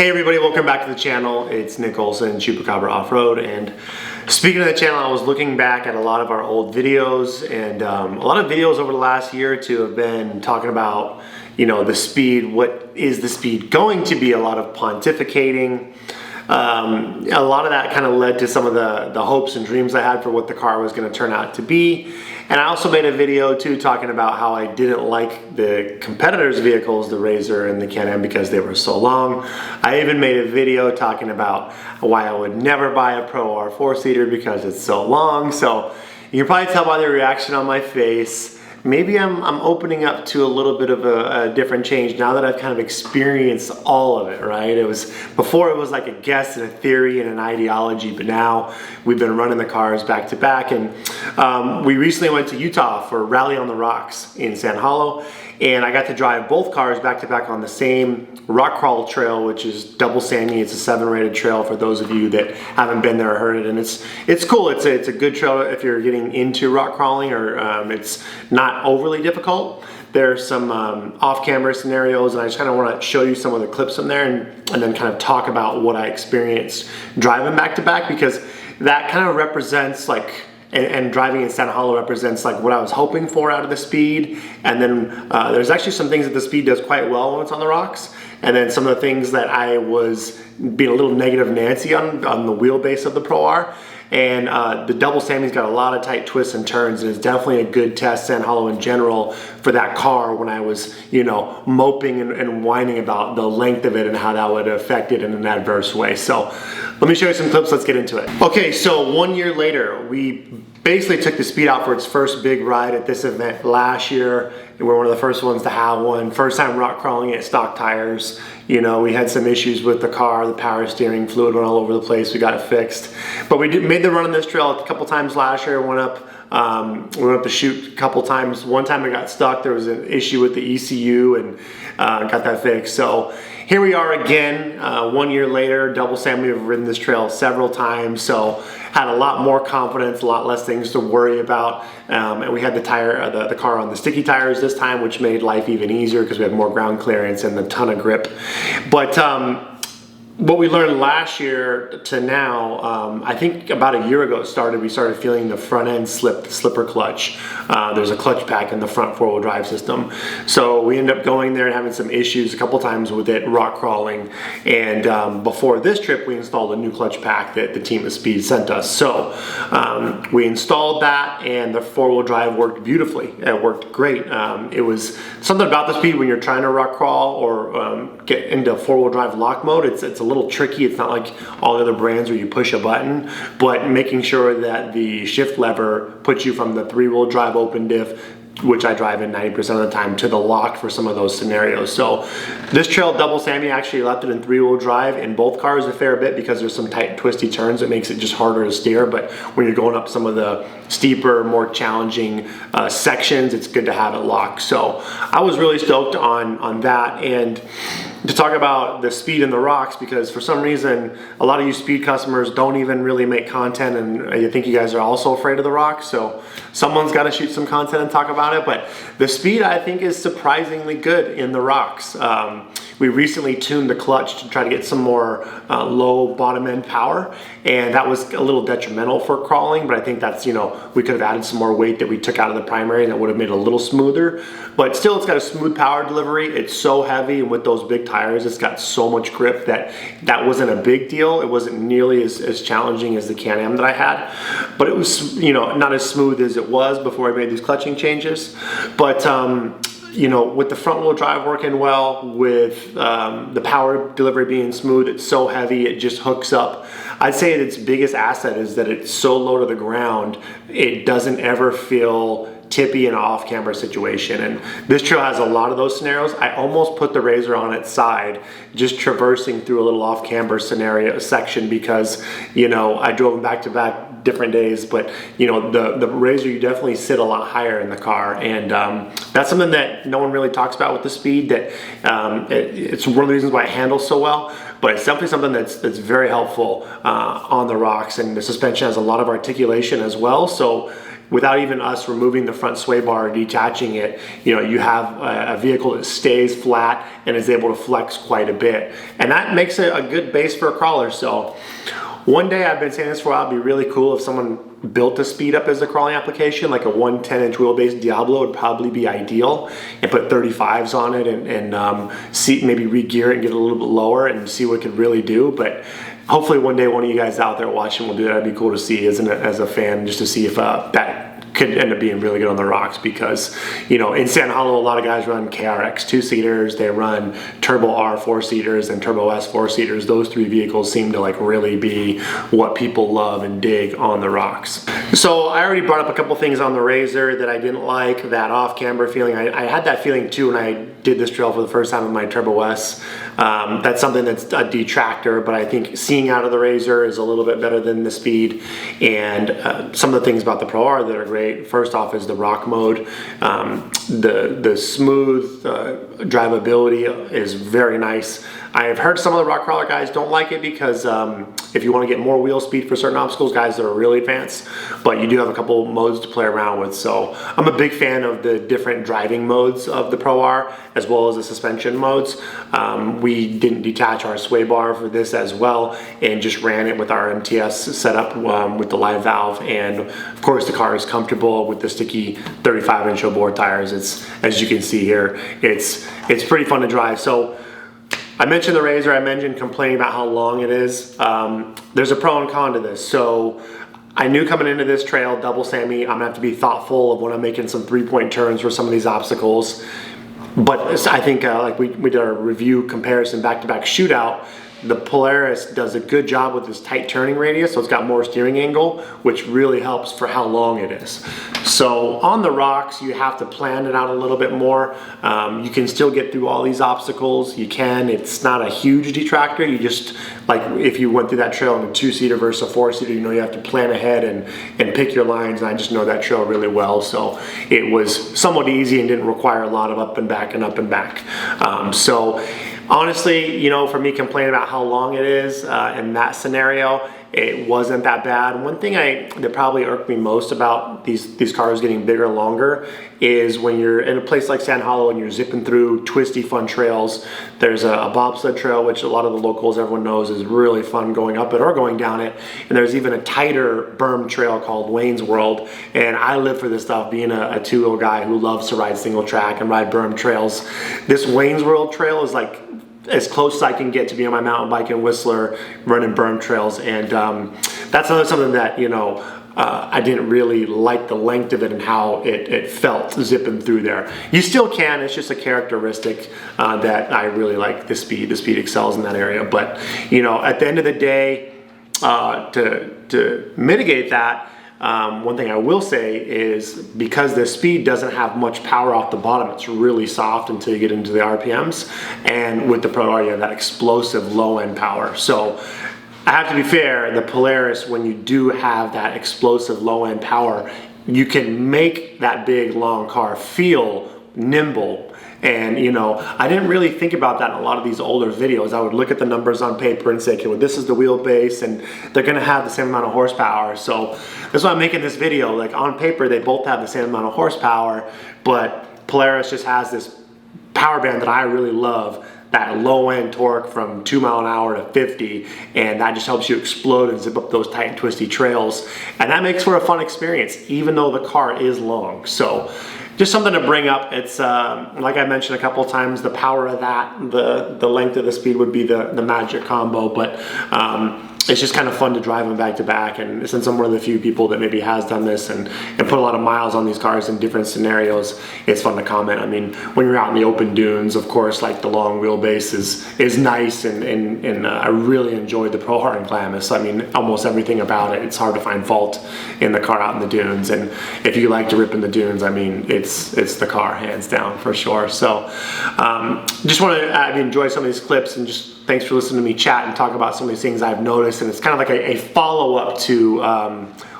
Hey everybody, welcome back to the channel. It's Nick Olson, Chupacabra Offroad, and speaking of the channel, I was looking back at a lot of our old videos, and a lot of videos over the last year or two have been talking about, you know, the speed. What is the speed going to be? A lot of pontificating. A lot of that kind of led to some of the hopes and dreams I had for what the car was going to turn out to be. And I also made a video too talking about how I didn't like the competitors' vehicles, the Razor and the Can-Am, because they were so long. I even made a video talking about why I would never buy a Pro R 4-seater because it's so long. So you can probably tell by the reaction on my face, maybe I'm opening up to a little bit of a different change now that I've kind of experienced all of it, right? Before it was like a guess and a theory and an ideology, but now we've been running the cars back to back. And we recently went to Utah for Rally on the Rocks in Sand Hollow, and I got to drive both cars back to back on the same rock crawl trail, which is Double Sandy. It's a 7-rated trail for those of you that haven't been there or heard it, and it's cool. It's a good trail if you're getting into rock crawling, or it's not overly difficult. There's some off-camera scenarios, and I just kind of want to show you some of the clips from there, and then kind of talk about what I experienced driving back to back, because that kind of represents like, and driving in Sand Hollow represents like what I was hoping for out of the speed. And then there's actually some things that the speed does quite well when it's on the rocks, and then some of the things that I was being a little negative Nancy on the wheelbase of the Pro R. And the Double Sammy's got a lot of tight twists and turns, and it's definitely a good test, Sand Hollow in general, for that car when I was, you know, moping and whining about the length of it and how that would affect it in an adverse way. So let me show you some clips, let's get into it. Okay, so 1 year later, we basically took the speed out for its first big ride at this event last year. We were one of the first ones to have one. First time rock crawling at stock tires. You know, we had some issues with the car, the power steering fluid went all over the place. We got it fixed. But we made the run on this trail a couple times last year. Went up to shoot a couple times. One time I got stuck. There was an issue with the ECU, and got that fixed. So here we are again, 1 year later. Double Sammy, we've ridden this trail several times, so had a lot more confidence, a lot less things to worry about. And we had the car on the sticky tires this time, which made life even easier because we had more ground clearance and a ton of grip. But what we learned last year to now, I think about a year ago we started feeling the front end slip, the slipper clutch. There's a clutch pack in the front 4-wheel drive system. So we ended up going there and having some issues a couple times with it rock crawling. And before this trip, we installed a new clutch pack that the team at Speed sent us. So we installed that, and the 4-wheel drive worked beautifully. It worked great. It was something about the Speed when you're trying to rock crawl or get into 4-wheel drive lock mode. It's a little tricky. It's not like all the other brands where you push a button, but making sure that the shift lever puts you from the 3-wheel drive open diff, which I drive in 90% of the time, to the lock for some of those scenarios. So this trail, Double Sammy actually left it in 3-wheel drive in both cars a fair bit because there's some tight twisty turns. It makes it just harder to steer, but when you're going up some of the steeper, more challenging sections, it's good to have it locked. So I was really stoked on that. And to talk about the speed in the rocks, because for some reason a lot of you Speed customers don't even really make content, and I think you guys are also afraid of the rocks, so someone's got to shoot some content and talk about it. But the Speed, I think, is surprisingly good in the rocks. We recently tuned the clutch to try to get some more low bottom end power, and that was a little detrimental for crawling, but I think that's, you know, we could have added some more weight that we took out of the primary, and that would have made it a little smoother. But still, it's got a smooth power delivery. It's so heavy, and with those big tires, it's got so much grip that wasn't a big deal. It wasn't nearly as challenging as the Can-Am that I had, but it was, you know, not as smooth as it was before I made these clutching changes. But you know, with the front wheel drive working well, with the power delivery being smooth, it's so heavy, it just hooks up. I'd say its biggest asset is that it's so low to the ground, it doesn't ever feel tippy and off-camera situation. And this trail has a lot of those scenarios. I almost put the Razor on its side, just traversing through a little off-camera scenario section, because, you know, I drove them back to back different days, but you know, the Razor, you definitely sit a lot higher in the car, and that's something that no one really talks about with the Speed, that it's one of the reasons why it handles so well. But it's definitely something that's very helpful on the rocks, and the suspension has a lot of articulation as well. So without even us removing the front sway bar or detaching it, you know, you have a vehicle that stays flat and is able to flex quite a bit. And that makes it a good base for a crawler. So one day, I've been saying this for a while, it'd be really cool if someone built a speed up as a crawling application, like a 110-inch wheelbase Diablo would probably be ideal, and put 35s on it and see, maybe re-gear it and get it a little bit lower and see what it could really do. But hopefully one day one of you guys out there watching will do that. It'd be cool to see as a fan, just to see if that could end up being really good on the rocks, because, you know, in Sand Hollow, a lot of guys run KRX 2-seaters, they run Turbo R 4-seaters and Turbo S 4-seaters. Those three vehicles seem to like really be what people love and dig on the rocks. So I already brought up a couple things on the Razor that I didn't like, that off-camber feeling. I had that feeling too when I did this trail for the first time with my Turbo S. That's something that's a detractor, but I think seeing out of the Razor is a little bit better than the Speed. And some of the things about the Pro R that are great, first off, is the rock mode. The smooth drivability is very nice. I've heard some of the rock crawler guys don't like it because if you want to get more wheel speed for certain obstacles, guys that are really advanced, but you do have a couple modes to play around with. So I'm a big fan of the different driving modes of the Pro R, as well as the suspension modes. We didn't detach our sway bar for this as well, and just ran it with our MTS setup with the live valve. And of course the car is comfortable with the sticky 35-inch bore tires. It's, as you can see here, it's pretty fun to drive. So I mentioned the Razor, I mentioned complaining about how long it is. There's a pro and con to this. So I knew coming into this trail, double Sammy, I'm gonna have to be thoughtful of when I'm making some 3-point turns for some of these obstacles. But I think like we did our review comparison back-to-back shootout, the Polaris does a good job with this tight turning radius, so it's got more steering angle, which really helps for how long it is. So on the rocks, you have to plan it out a little bit more. You can still get through all these obstacles. You can, it's not a huge detractor. You just, like if you went through that trail in a 2-seater versus a 4-seater, you know you have to plan ahead and pick your lines, and I just know that trail really well. So it was somewhat easy and didn't require a lot of up and back and up and back. So honestly, you know, for me complaining about how long it is in that scenario, it wasn't that bad. One thing that probably irked me most about these cars getting bigger and longer is when you're in a place like Sand Hollow and you're zipping through twisty fun trails. There's a bobsled trail, which a lot of the locals, everyone knows, is really fun going up it or going down it. And there's even a tighter berm trail called Wayne's World. And I live for this stuff, being a 2-wheel guy who loves to ride single track and ride berm trails. This Wayne's World trail is like as close as I can get to be on my mountain bike in Whistler running berm trails. And that's something that, you know, I didn't really like the length of it and how it felt zipping through there. You still can, it's just a characteristic that I really like. The speed excels in that area. But, you know, at the end of the day, to mitigate that, one thing I will say is because the Speed doesn't have much power off the bottom, it's really soft until you get into the RPMs. And with the Pro R, you have that explosive low-end power. So I have to be fair, the Polaris, when you do have that explosive low-end power, you can make that big, long car feel nimble. And, you know, I didn't really think about that in a lot of these older videos. I would look at the numbers on paper and say, okay, well, this is the wheelbase, and they're gonna have the same amount of horsepower. So that's why I'm making this video. Like, on paper, they both have the same amount of horsepower, but Polaris just has this power band that I really love, that low-end torque from 2 miles an hour to 50, and that just helps you explode and zip up those tight and twisty trails. And that makes for a fun experience, even though the car is long. So just something to bring up. It's like I mentioned a couple of times, the power of that, the length of the Speed would be the magic combo, but it's just kind of fun to drive them back to back. And since I'm one of the few people that maybe has done this and put a lot of miles on these cars in different scenarios, it's fun to comment. I mean, when you're out in the open dunes, of course, like the long wheelbase is nice, and I really enjoyed the Pro R and Glamis. I mean, almost everything about it, it's hard to find fault in the car out in the dunes. And if you like to rip in the dunes, I mean, it's the car, hands down, for sure. So just want to enjoy some of these clips, and just thanks for listening to me chat and talk about some of these things I've noticed. And it's kind of like a follow-up to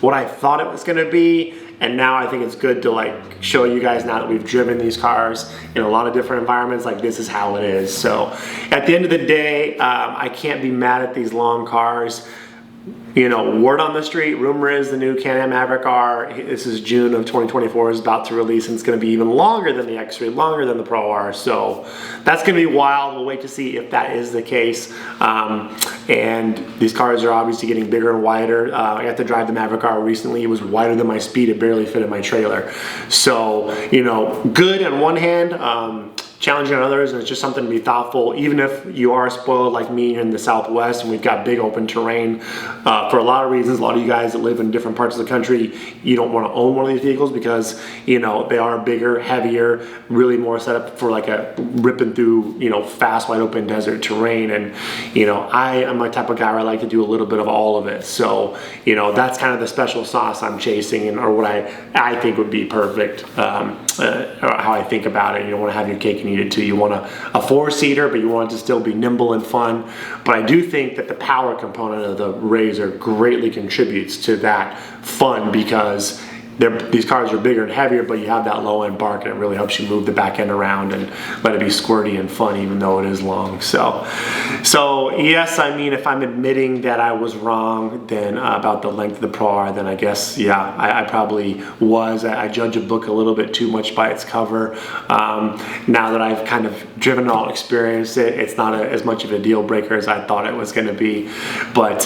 what I thought it was going to be. And now I think it's good to like show you guys, now that we've driven these cars in a lot of different environments, like this is how it is. So at the end of the day, I can't be mad at these long cars. you know, word on the street, rumor is the new Can-Am Maverick R, this is June of 2024, is about to release, and it's going to be even longer than the X3, longer than the Pro R. So that's going to be wild. We'll wait to see if that is the case. And these cars are obviously getting bigger and wider. I got to drive the Maverick R recently. It was wider than my speed. It barely fit in my trailer. So, you know, good on one hand, challenging on others, and it's just something to be thoughtful. Even if you are spoiled like me in the Southwest and we've got big open terrain, for a lot of reasons, a lot of you guys that live in different parts of the country, you don't want to own one of these vehicles because, you know, they are bigger, heavier, really more set up for like a ripping through, you know, fast, wide open desert terrain. And, you know, I am my type of guy where I like to do a little bit of all of it. So, you know, that's kind of the special sauce I'm chasing, and or what I think would be perfect, how I think about it. You don't want to have your cake and eat it too. You want a four-seater, but you want it to still be nimble and fun. But I do think that the power component of the Razor greatly contributes to that fun, because these cars are bigger and heavier, but you have that low end bark, and it really helps you move the back end around and let it be squirty and fun, even though it is long. So yes, I mean, if I'm admitting that I was wrong then about the length of the Pro R, then I guess, yeah, I probably was. I judge a book a little bit too much by its cover. Now that I've kind of driven it all, experienced it, it's not as much of a deal breaker as I thought it was going to be. But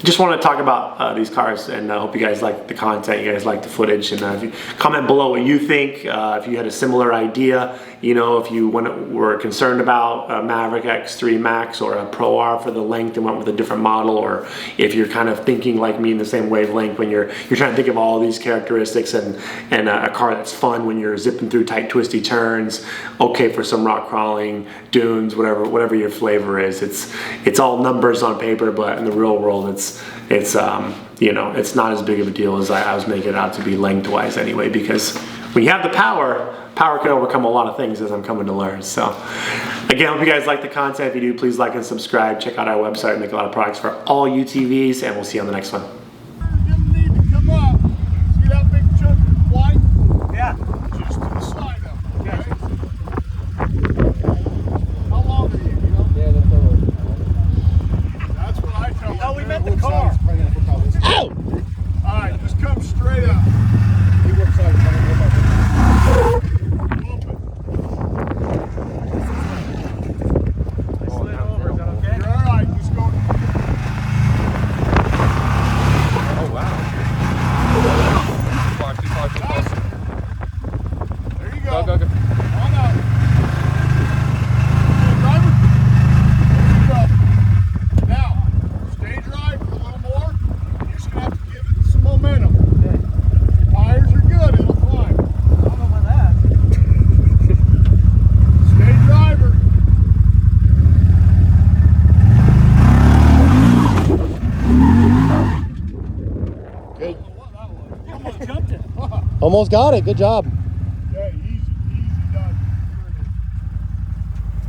just want to talk about these cars, and I hope you guys like the content, you guys like the footage, and if you comment below what you think, if you had a similar idea, you know, if you were concerned about a Maverick X3 Max or a Pro R for the length and went with a different model, or if you're kind of thinking like me in the same wavelength when you're trying to think of all these characteristics and a car that's fun when you're zipping through tight twisty turns, okay for some rock crawling, dunes, whatever your flavor is. It's all numbers on paper, but in the real world it's you know, it's not as big of a deal as I was making it out to be lengthwise anyway, because when you have the power can overcome a lot of things, as I'm coming to learn. So again, I hope you guys like the content. If you do, please like and subscribe. Check out our website. We make a lot of products for all UTVs, and we'll see you on the next one. Didn't need to come up. See that big chunk of white? Yeah. Just to the side of it, okay? Okay. How long are you, you know? Yeah, that's all. That's what I tell them. Oh, we met the car. Ow! Alright, just come straight up. Almost got it. Good job. Yeah, easy done.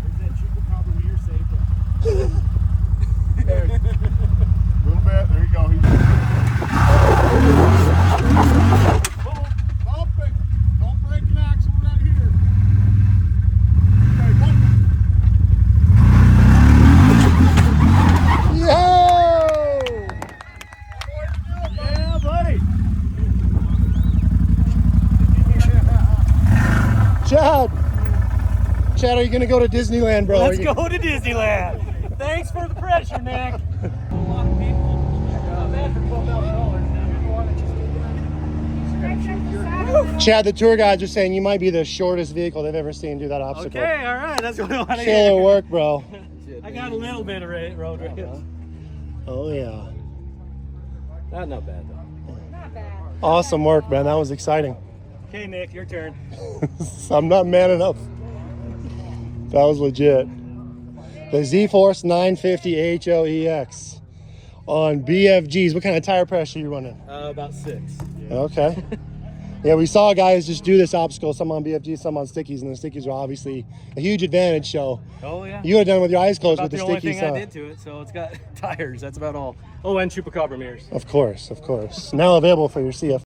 There's that Chupacabra mirror saved. Okay. A little bit. There you go. Bump it. Don't break an axle right here. Okay, bump it. Yo! Yeah, buddy. Chad, are you gonna go to Disneyland, bro? Let's go to Disneyland. Thanks for the pressure, Nick. A lot of people. Bad for $12,000. Chad, the tour guides are saying you might be the shortest vehicle they've ever seen do that obstacle. Okay, all right. That's what I want to Killer hear. work, bro. I got a little bit of road race. Oh yeah. Not bad though. Not bad. Awesome work, man. That was exciting. Okay, Nick, your turn. I'm not man enough. That was legit. The Z-Force 950 HOEX on BFGs. What kind of tire pressure are you running? About 6. Okay. Yeah, we saw guys just do this obstacle, some on BFGs, some on stickies, and the stickies were obviously a huge advantage. So Oh yeah. you would have done it with your eyes closed About with the the only stickies, thing huh? I did to it, so it's got tires. That's about all. Oh, and Chupacabra mirrors. Of course, of course. Now available for your CF.